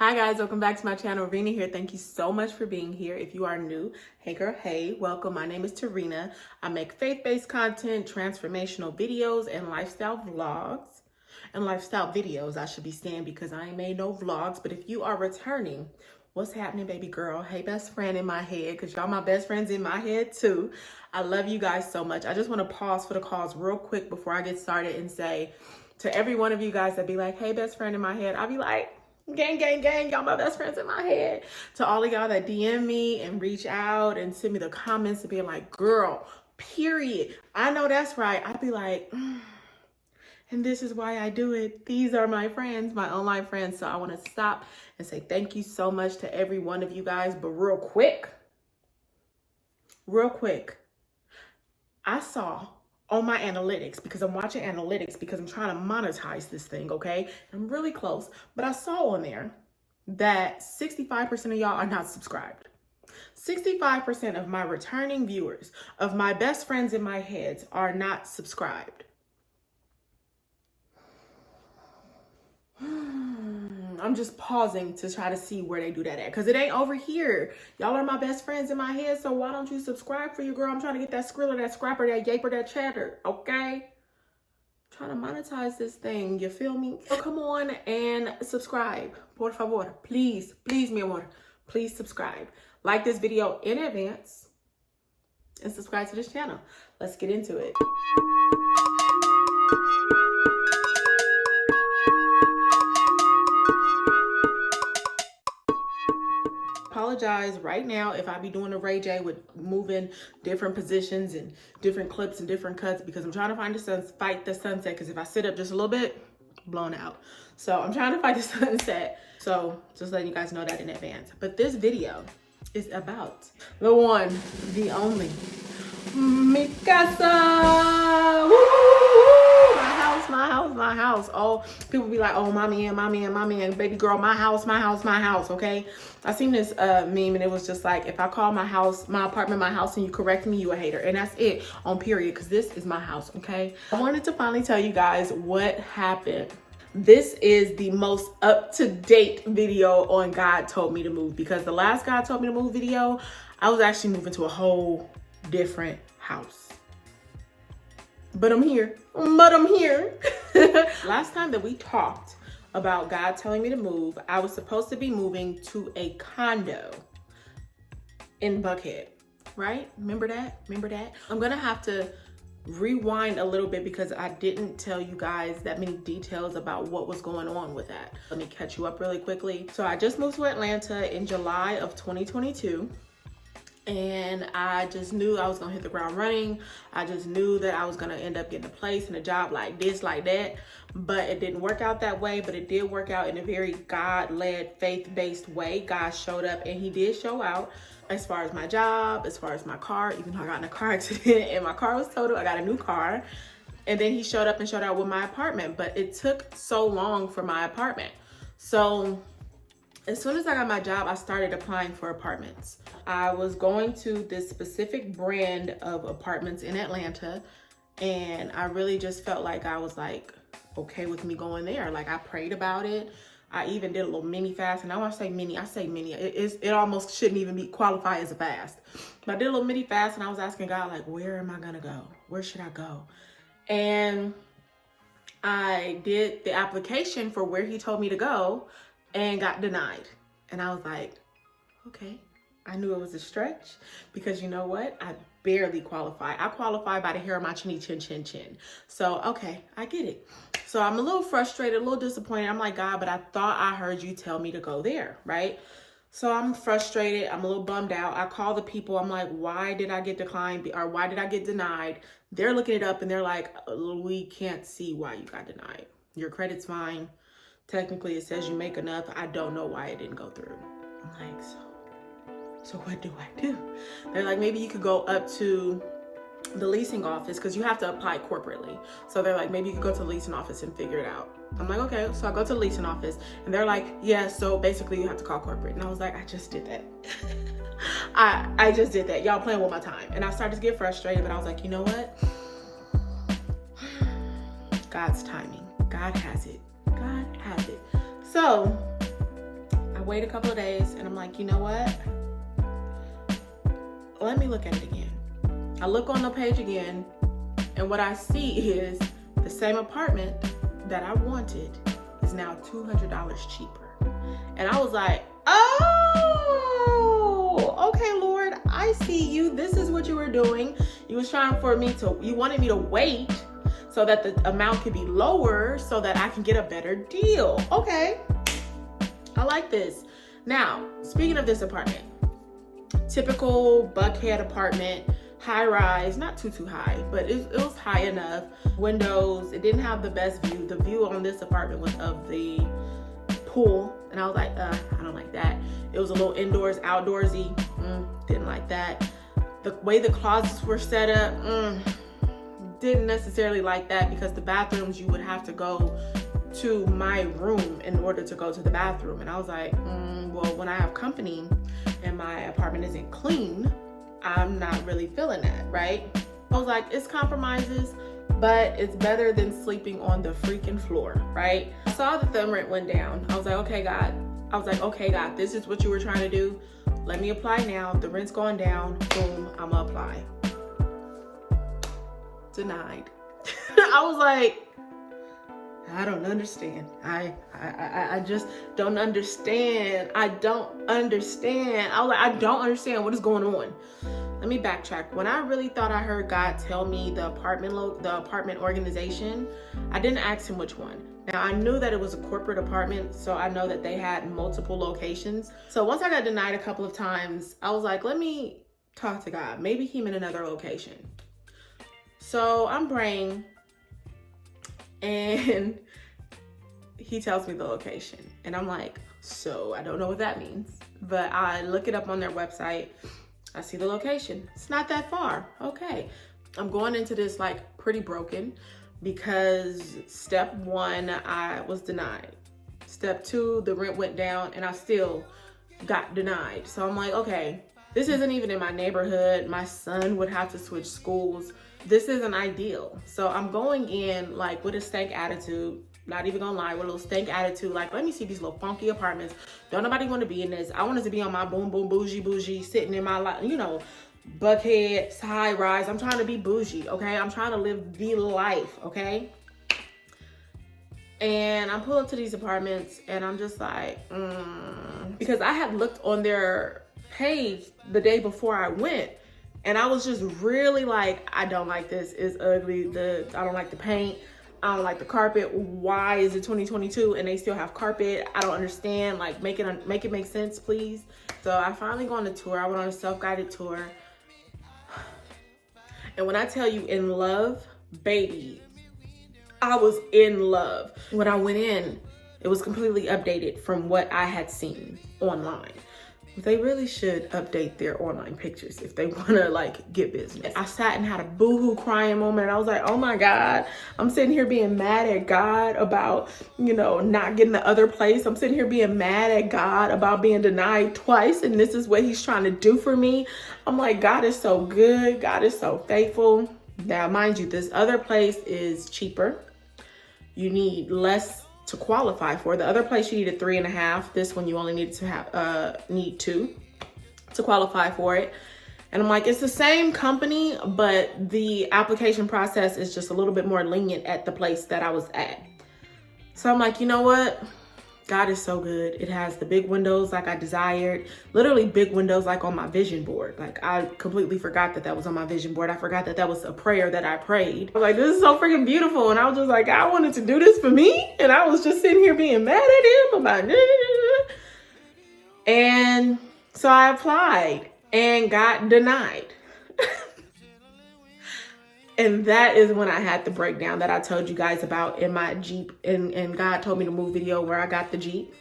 Hi guys, welcome back to my channel. Rena here. Thank you so much for being here. If you are new, hey girl, hey, welcome. My name is Tarina. I make faith-based content, transformational videos, and lifestyle vlogs. And lifestyle videos, I should be saying, because I ain't made no vlogs. But if you are returning, what's happening, baby girl? Hey, best friend in my head, because y'all my best friends in my head too. I love you guys so much. I just want to pause for the calls real quick before I get started and say to every one of you guys that be like, hey, best friend in my head, I'll be like, gang, gang, gang, y'all my best friends in my head. To all of y'all that DM me and reach out and send me the comments and be like, girl, period. I know that's right. I'd be like, and this is why I do it. These are my friends, my online friends. So I want to stop and say thank you so much to every one of you guys. But real quick, I saw on my analytics, because I'm watching analytics because I'm trying to monetize this thing, okay? I'm really close, but I saw on there that 65% of y'all are not subscribed. 65% of my returning viewers, of my best friends in my heads, are not subscribed. I'm just pausing to try to see where they do that at, because it ain't over here. Y'all are my best friends in my head, so why don't you subscribe for your girl? I'm trying to get that skriller, that scrapper, that yaper, that chatter, okay? Trying to monetize this thing, you feel me? So come on and subscribe, por favor. Please, mi amor, please subscribe. Like this video in advance and subscribe to this channel. Let's get into it. Apologize right now if I be doing a Ray J with moving different positions and different clips and different cuts, because I'm trying to fight the sunset, because if I sit up just a little bit, blown out. So I'm trying to fight the sunset. So just letting you guys know that in advance. But this video is about the one, the only, mi casa. Woo! My house. Oh, people be like, oh, mommy and baby girl, my house, okay? I seen this meme and it was just like, if I call my apartment my house and you correct me, you a hater. And that's it, on period, because this is my house, okay? I wanted to finally tell you guys what happened. This is the most up-to-date video on God Told Me to Move, because the last God Told Me to Move video, I was actually moving to a whole different house. But I'm here. Last time that we talked about God telling me to move, I was supposed to be moving to a condo in Buckhead, right? Remember that? I'm gonna have to rewind a little bit because I didn't tell you guys that many details about what was going on with that. Let me catch you up really quickly. So I just moved to Atlanta in July of 2022. And I just knew I was gonna hit the ground running. I just knew that I was gonna end up getting a place and a job like this, like that. But it didn't work out that way, but it did work out in a very God-led, faith-based way. God showed up, and he did show out as far as my job, as far as my car, even though I got in a car accident and my car was totaled. I got a new car. And then he showed up and showed out with my apartment, but it took so long for my apartment. So as soon as I got my job, I started applying for apartments. I was going to this specific brand of apartments in Atlanta, and I really just felt like I was like okay with me going there. Like, I prayed about it. I even did a little mini fast, and now I say mini. It almost shouldn't even be qualified as a fast. But I did a little mini fast, and I was asking God, like, where am I gonna go? Where should I go? And I did the application for where he told me to go and got denied. And I was like, okay. I knew it was a stretch, because you know what? I barely qualify. I qualify by the hair of my chinny chin. So, okay, I get it. So I'm a little frustrated, a little disappointed. I'm like, God, but I thought I heard you tell me to go there, right? So I'm frustrated. I'm a little bummed out. I call the people. I'm like, why did I get declined, or why did I get denied? They're looking it up and they're like, we can't see why you got denied. Your credit's fine. Technically, it says you make enough. I don't know why it didn't go through. I'm like, so what do I do? They're like, maybe you could go up to the leasing office, because you have to apply corporately. So they're like, maybe you could go to the leasing office and figure it out. I'm like, okay. So I go to the leasing office, and they're like, yeah, so basically you have to call corporate. And I was like, I just did that. I just did that. Y'all playing with my time. And I started to get frustrated, but I was like, you know what? God's timing. God has it. So wait a couple of days, and I'm like, you know what? Let me look at it again. I look on the page again, and what I see is the same apartment that I wanted is now $200 cheaper. And I was like, oh, okay, Lord, I see you. This is what you were doing. You was trying for me to, you wanted me to wait so that the amount could be lower so that I can get a better deal. Okay, I like this. Now, speaking of this apartment, typical Buckhead apartment, high rise, not too high, but it was high enough. Windows, it didn't have the best view. The view on this apartment was of the pool, and I was like, I don't like that. It was a little indoors, outdoorsy, didn't like that. The way the closets were set up, didn't necessarily like that, because the bathrooms, you would have to go to my room in order to go to the bathroom. And I was like, well, when I have company and my apartment isn't clean, I'm not really feeling that, right? I was like, it's compromises, but it's better than sleeping on the freaking floor, right? I saw that the rent went down. I was like, okay, God. This is what you were trying to do. Let me apply now. The rent's going down. Boom, I'm gonna apply. Denied. I was like, I don't understand. I just don't understand. I don't understand. I was like, I don't understand what is going on. Let me backtrack. When I really thought I heard God tell me the apartment organization, I didn't ask him which one. Now, I knew that it was a corporate apartment, so I know that they had multiple locations. So once I got denied a couple of times, I was like, let me talk to God. Maybe he meant another location. So I'm praying, and he tells me the location, and I'm like, so I don't know what that means, but I look it up on their website. I see the location. It's not that far. Okay. I'm going into this like pretty broken, because step one, I was denied. Step two, the rent went down and I still got denied. So I'm like, okay, this isn't even in my neighborhood. My son would have to switch schools. This isn't ideal. So I'm going in like with a stank attitude. Not even gonna lie, with a little stank attitude, like, let me see these little funky apartments. Don't nobody want to be in this. I wanted to be on my boom boom bougie, sitting in my, Buckhead, high rise. I'm trying to be bougie, okay? I'm trying to live the life, okay? And I pull up to these apartments, and I'm just like, because I had looked on their page the day before I went, and I was just really like, I don't like this. It's ugly. I don't like the paint. I don't like the carpet. Why is it 2022 and they still have carpet? I don't understand. Like, make it make sense, please. So I finally go on a tour. I went on a self-guided tour. And when I tell you in love, baby, I was in love. When I went in, it was completely updated from what I had seen online. They really should update their online pictures if they want to like get business. I sat and had a boohoo crying moment, and I was like, oh my God, I'm sitting here being mad at God about, not getting the other place. I'm sitting here being mad at God about being denied twice, and this is what he's trying to do for me. I'm like, God is so good. God is so faithful. Now, mind you, this other place is cheaper. You need less to qualify for. The other place you needed 3.5. This one you only needed to need 2 to qualify for it. And I'm like, it's the same company, but the application process is just a little bit more lenient at the place that I was at. So I'm like, you know what? God is so good. It has the big windows like I desired. Literally big windows like on my vision board. Like, I completely forgot that was on my vision board. I forgot that was a prayer that I prayed. I was like, this is so freaking beautiful. And I was just like, I wanted to do this for me. And I was just sitting here being mad at him about it. And so I applied and got denied. And that is when I had the breakdown that I told you guys about in my Jeep and God told me to move video where I got the Jeep.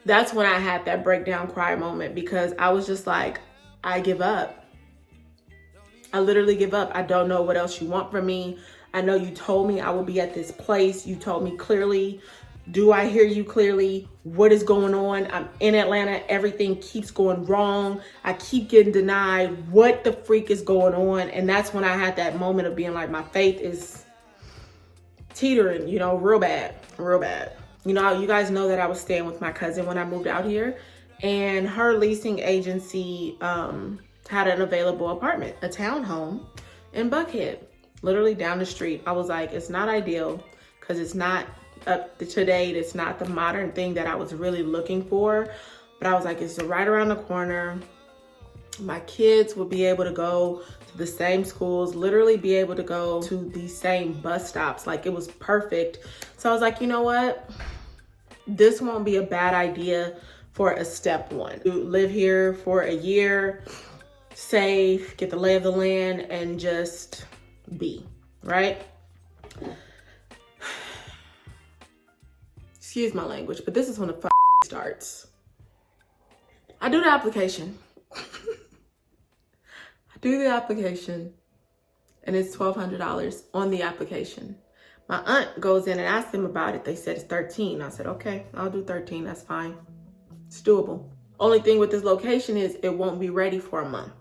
That's when I had that breakdown cry moment, because I was just like, I give up. I literally give up. I don't know what else you want from me. I know you told me I will be at this place. You told me clearly. Do I hear you clearly? What is going on? I'm in Atlanta. Everything keeps going wrong. I keep getting denied. What the freak is going on? And that's when I had that moment of being like, my faith is teetering, real bad, real bad. You know, you guys know that I was staying with my cousin when I moved out here, and her leasing agency had an available apartment, a townhome in Buckhead, literally down the street. I was like, it's not ideal because it's not up to date. It's not the modern thing that I was really looking for. But I was like, it's right around the corner. My kids would be able to go to the same schools, literally be able to go to the same bus stops. Like, it was perfect. So I was like, you know what? This won't be a bad idea for a step one. Live here for a year, save, get the lay of the land, and just be, right? Excuse my language, but this is when the starts. I do the application. Do the application, and it's $1,200 on the application. My aunt goes in and asks them about it. They said it's 13. I said, okay, I'll do 13. That's fine. It's doable. Only thing with this location is it won't be ready for a month.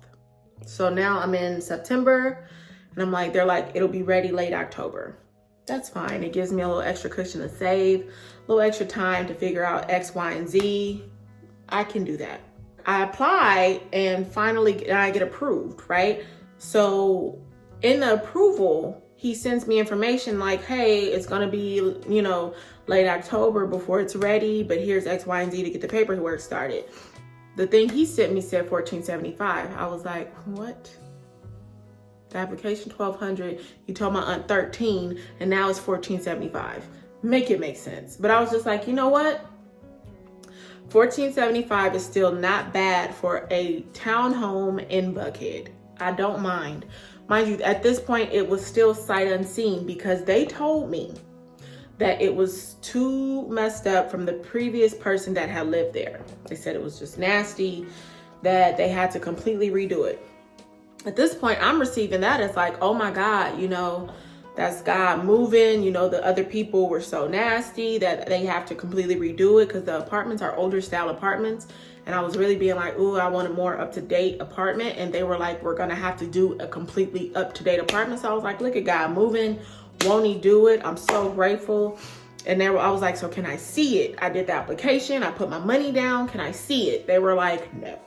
So now I'm in September, and I'm like, they're like, it'll be ready late October. That's fine. It gives me a little extra cushion to save, a little extra time to figure out X, Y, and Z. I can do that. I apply and finally I get approved, right? So in the approval, he sends me information like, hey, it's gonna be, you know, late October before it's ready, but here's X, Y, and Z to get the paperwork started. The thing he sent me said $1,475. I was like, what? The application $1,200, you told my aunt 13, and now it's $1,475. Make it make sense. But I was just like, you know what? $1,475 is still not bad for a townhome in Buckhead. I don't mind. Mind you, at this point, it was still sight unseen because they told me that it was too messed up from the previous person that had lived there. They said it was just nasty, that they had to completely redo it. At this point, I'm receiving that as like, oh my God, you know, that's God moving. You know, the other people were so nasty that they have to completely redo it because the apartments are older style apartments. And I was really being like, ooh, I want a more up-to-date apartment. And they were like, we're going to have to do a completely up-to-date apartment. So I was like, look at God moving. Won't he do it? I'm so grateful. And I was like, so can I see it? I did the application. I put my money down. Can I see it? They were like, no.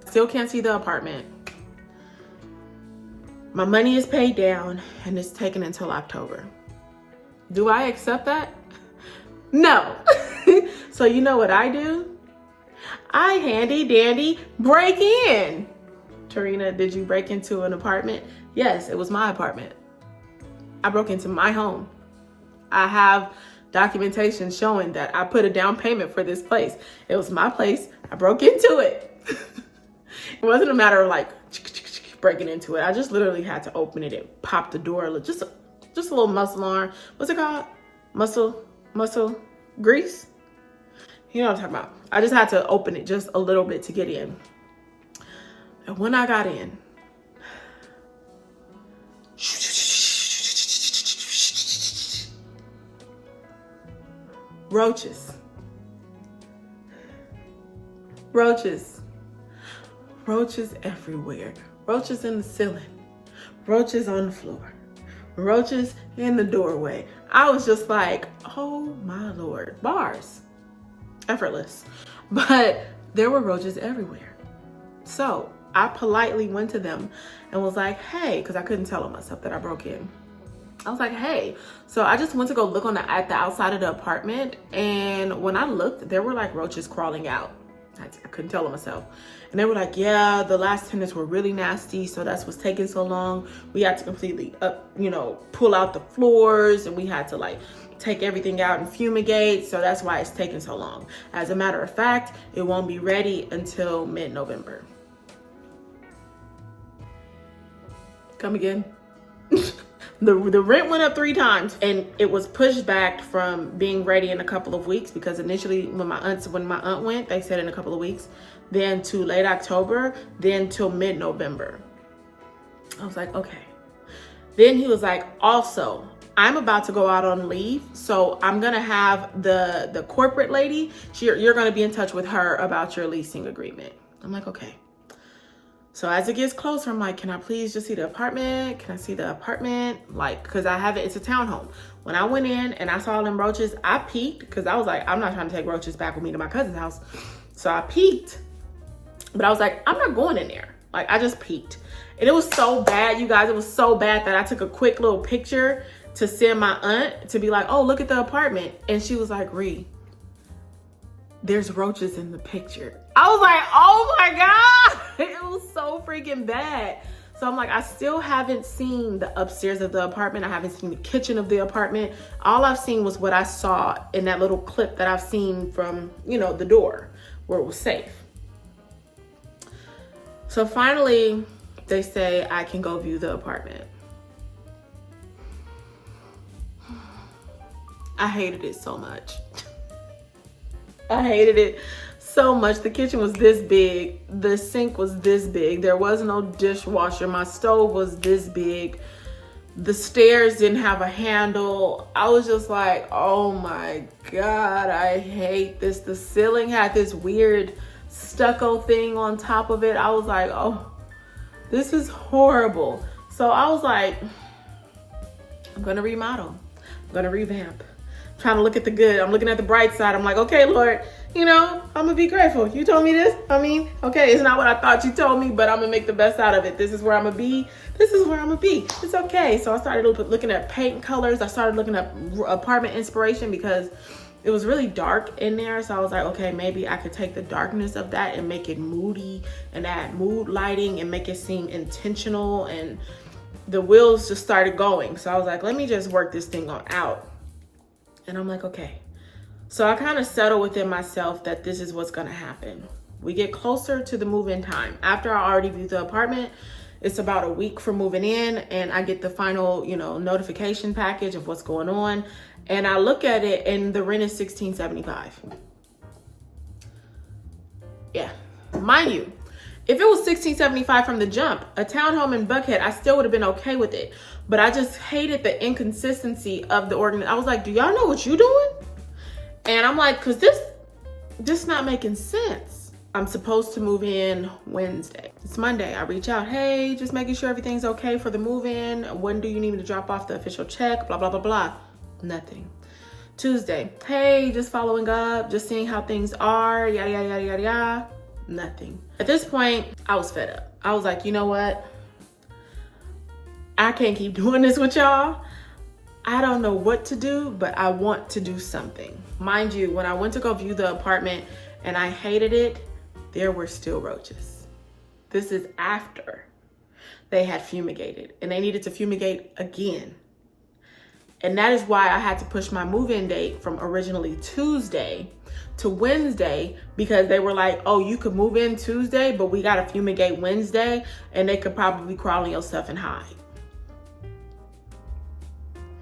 Still can't see the apartment. My money is paid down and it's taken until October. Do I accept that? No. So you know what I do? I handy dandy break in. Tarina, did you break into an apartment? Yes, it was my apartment. I broke into my home. I have documentation showing that I put a down payment for this place. It was my place. I broke into it. It wasn't a matter of like breaking into it. I just literally had to open it and pop the door. Just a little muscle arm. What's it called? Muscle grease? You know what I'm talking about. I just had to open it just a little bit to get in. And when I got in, roaches everywhere. Roaches in the ceiling, roaches on the floor, roaches in the doorway. I was just like, oh my Lord, bars, effortless. But there were roaches everywhere. So I politely went to them and was like, hey, because I couldn't tell on myself that I broke in. I was like, hey. So I just went to go look at the outside of the apartment. And when I looked, there were like roaches crawling out. I couldn't tell on myself. And they were like, yeah, the last tenants were really nasty. So that's what's taking so long. We had to completely pull out the floors, and we had to like take everything out and fumigate. So that's why it's taking so long. As a matter of fact, it won't be ready until mid-November. Come again. The rent went up 3 times, and it was pushed back from being ready in a couple of weeks, because initially when my aunt went, they said in a couple of weeks, then to late October, then till mid-November. I was like, okay. Then he was like, also, I'm about to go out on leave, so I'm gonna have the corporate lady, you're gonna be in touch with her about your leasing agreement. I'm like, okay. So as it gets closer, I'm like, can I please just see the apartment? Can I see the apartment? Like, cause I have it, it's a townhome. When I went in and I saw them roaches, I peeked, cause I was like, I'm not trying to take roaches back with me to my cousin's house. So I peeked, but I was like, I'm not going in there. Like, I just peeked. And it was so bad, you guys, it was so bad that I took a quick little picture to send my aunt to be like, oh, look at the apartment. And she was like, Ree, there's roaches in the picture. I was like, oh my God, it was so freaking bad. So I'm like, I still haven't seen the upstairs of the apartment. I haven't seen the kitchen of the apartment. All I've seen was what I saw in that little clip that I've seen from, you know, the door where it was safe. So finally, they say I can go view the apartment. I hated it so much. I hated it so much. The kitchen was this big. The sink was this big. There was no dishwasher. My stove was this big. The stairs didn't have a handle. I was just like, oh my God, I hate this. The ceiling had this weird stucco thing on top of it. I was like, oh, this is horrible. So I was like, I'm gonna remodel. I'm gonna revamp. I'm trying to look at the good. I'm looking at the bright side. I'm like, okay, Lord, you know, I'm gonna be grateful. You told me this. I mean, okay, it's not what I thought you told me, but I'm gonna make the best out of it. This is where I'm gonna be. This is where I'm gonna be. It's okay. So I started looking at paint colors. I started looking at apartment inspiration because it was really dark in there. So I was like, okay, maybe I could take the darkness of that and make it moody and add mood lighting and make it seem intentional. And the wheels just started going. So I was like, let me just work this thing out. And I'm like, okay. So I kind of settle within myself that this is what's gonna happen. We get closer to the move-in time. After I already viewed the apartment, it's about a week for moving in, and I get the final, you know, notification package of what's going on. And I look at it and the rent is $1,675. Yeah, mind you, if it was $1,675 from the jump, a townhome in Buckhead, I still would have been okay with it. But I just hated the inconsistency of the organization. I was like, do y'all know what you're doing? And I'm like, cause this not making sense. I'm supposed to move in Wednesday. It's Monday. I reach out, hey, just making sure everything's okay for the move-in. When do you need me to drop off the official check? Blah, blah, blah, blah. Nothing. Tuesday, hey, just following up, just seeing how things are, yada, yada, yada, yada, yada. Nothing. At this point, I was fed up. I was like, you know what? I can't keep doing this with y'all. I don't know what to do, but I want to do something. Mind you, when I went to go view the apartment and I hated it, there were still roaches. This is after they had fumigated, and they needed to fumigate again. And that is why I had to push my move-in date from originally Tuesday to Wednesday, because they were like, oh, you could move in Tuesday, but we got to fumigate Wednesday, and they could probably crawl in your stuff and hide.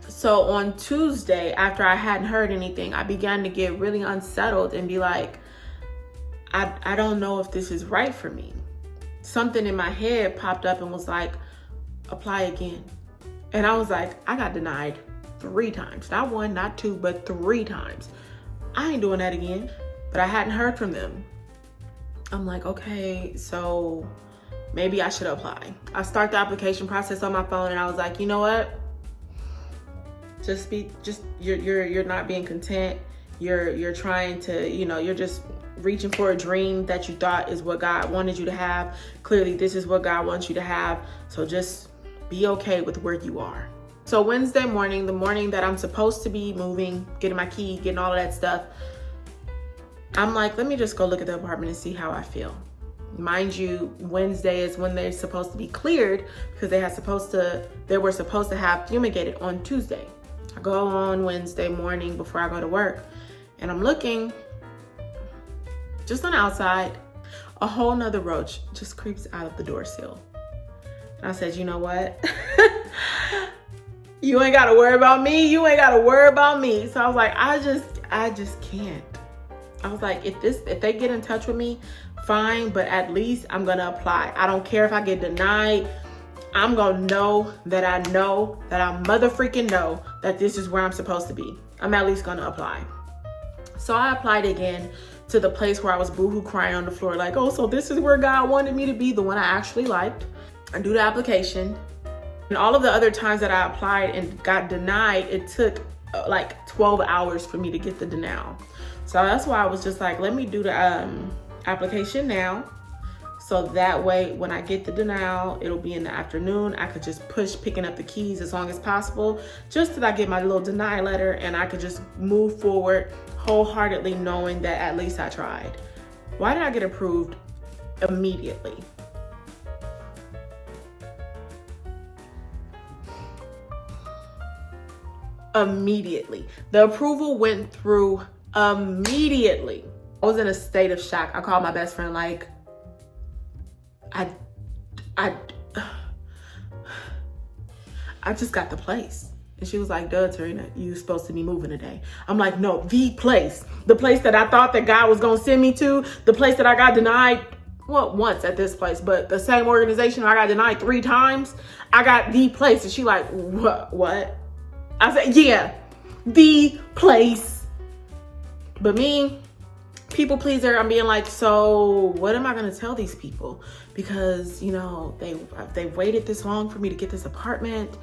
So on Tuesday, after I hadn't heard anything, I began to get really unsettled and be like, I don't know if this is right for me. Something in my head popped up and was like, apply again. And I was like, I got denied 3 times. Not 1, not 2, but 3 times. I ain't doing that again. But I hadn't heard from them. I'm like, okay, so maybe I should apply. I start the application process on my phone, and I was like, you know what? You're not being content. You're trying to, you know, you're just reaching for a dream that you thought is what God wanted you to have. Clearly, this is what God wants you to have. So just be okay with where you are. So Wednesday morning, the morning that I'm supposed to be moving, getting my key, getting all of that stuff, I'm like, let me just go look at the apartment and see how I feel. Mind you, Wednesday is when they're supposed to be cleared, because they were supposed to have fumigated on Tuesday. I go on Wednesday morning before I go to work, and I'm looking just on the outside. A whole nother roach just creeps out of the door sill. And I said, you know what? You ain't gotta worry about me. You ain't gotta worry about me. So I was like, I just can't. I was like, if they get in touch with me, fine, but at least I'm gonna apply. I don't care if I get denied. I'm gonna know that I mother freaking know that this is where I'm supposed to be. I'm at least gonna apply. So I applied again to the place where I was boohoo crying on the floor, like, oh, so this is where God wanted me to be, the one I actually liked. I do the application. And all of the other times that I applied and got denied, it took like 12 hours for me to get the denial. So that's why I was just like, let me do the application now. So that way, when I get the denial, it'll be in the afternoon. I could just push picking up the keys as long as possible, just till I get my little denial letter, and I could just move forward wholeheartedly knowing that at least I tried. Why did I get approved immediately? Immediately. The approval went through immediately. I was in a state of shock. I called my best friend like, I just got the place. And she was like, duh, Tarina, you supposed to be moving today. I'm like, no, the place that I thought that God was going to send me to, the place that I got denied, well, once at this place, but the same organization I got denied 3 times, I got the place. And she like, what? I said, yeah, the place. But me, people pleaser, I'm being like, so what am I going to tell these people? Because, you know, they waited this long for me to get this apartment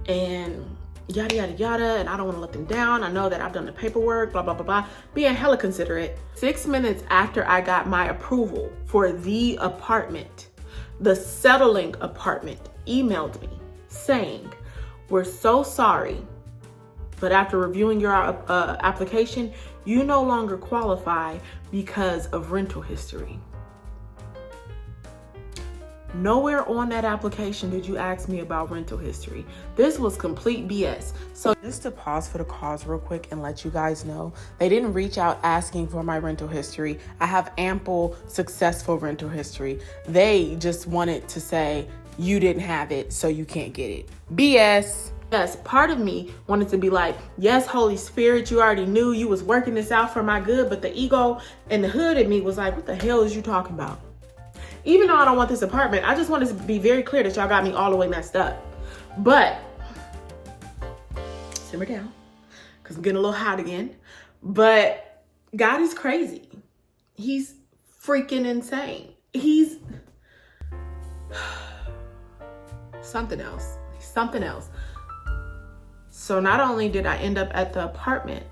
and yada, yada, yada. And I don't want to let them down. I know that I've done the paperwork, blah, blah, blah, blah. Being hella considerate. 6 minutes after I got my approval for the apartment, the settling apartment emailed me saying, we're so sorry, but after reviewing your application, you no longer qualify because of rental history. Nowhere on that application did you ask me about rental history. This was complete BS. So just to pause for the cause real quick and let you guys know, they didn't reach out asking for my rental history. I have ample successful rental history. They just wanted to say, you didn't have it, so you can't get it. BS. Yes, part of me wanted to be like, yes, Holy Spirit, you already knew you was working this out for my good, but the ego and the hood in me was like, what the hell is you talking about? Even though I don't want this apartment, I just wanted to be very clear that y'all got me all the way messed up. But, simmer down, because I'm getting a little hot again. But God is crazy. He's freaking insane. He's something else. He's something else. So not only did I end up at the apartment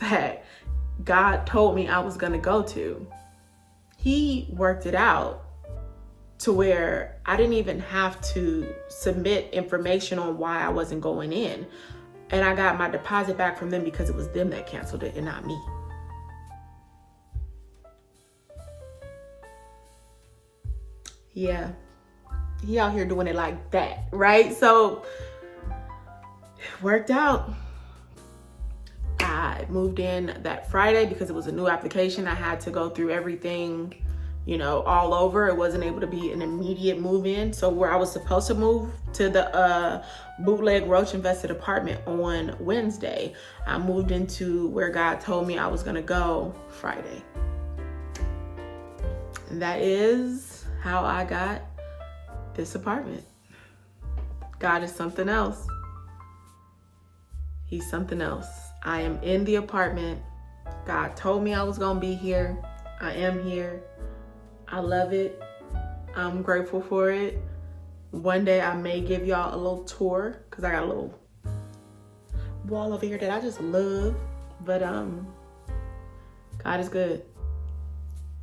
that God told me I was gonna go to, He worked it out to where I didn't even have to submit information on why I wasn't going in. And I got my deposit back from them because it was them that canceled it and not me. Yeah, he out here doing it like that, right? So it worked out. I moved in that Friday because it was a new application. I had to go through everything, you know, all over. It wasn't able to be an immediate move in. So where I was supposed to move to the bootleg roach infested apartment on Wednesday, I moved into where God told me I was gonna go Friday. And that is how I got this apartment. God is something else. He's something else. I am in the apartment. God told me I was gonna be here. I am here. I love it. I'm grateful for it. One day I may give y'all a little tour because I got a little wall over here that I just love. But God is good.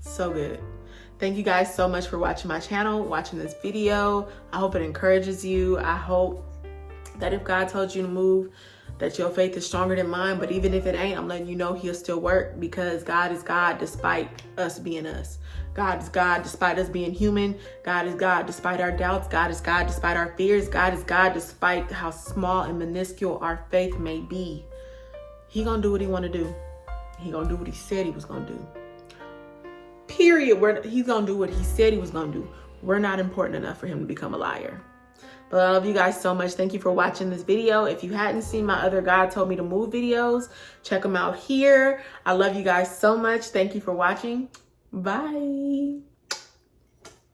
So good. Thank you guys so much for watching my channel, watching this video. I hope it encourages you. I hope that if God told you to move, that your faith is stronger than mine. But even if it ain't, I'm letting you know He'll still work, because God is God despite us being us. God is God despite us being human. God is God despite our doubts. God is God despite our fears. God is God despite how small and minuscule our faith may be. He gonna do what He wanna do. He gonna do what He said He was gonna do. Period. He's gonna do what He said He was gonna do. We're not important enough for Him to become a liar. But I love you guys so much. Thank you for watching this video. If you hadn't seen my other God Told Me to Move videos, check them out here. I love you guys so much. Thank you for watching. Bye.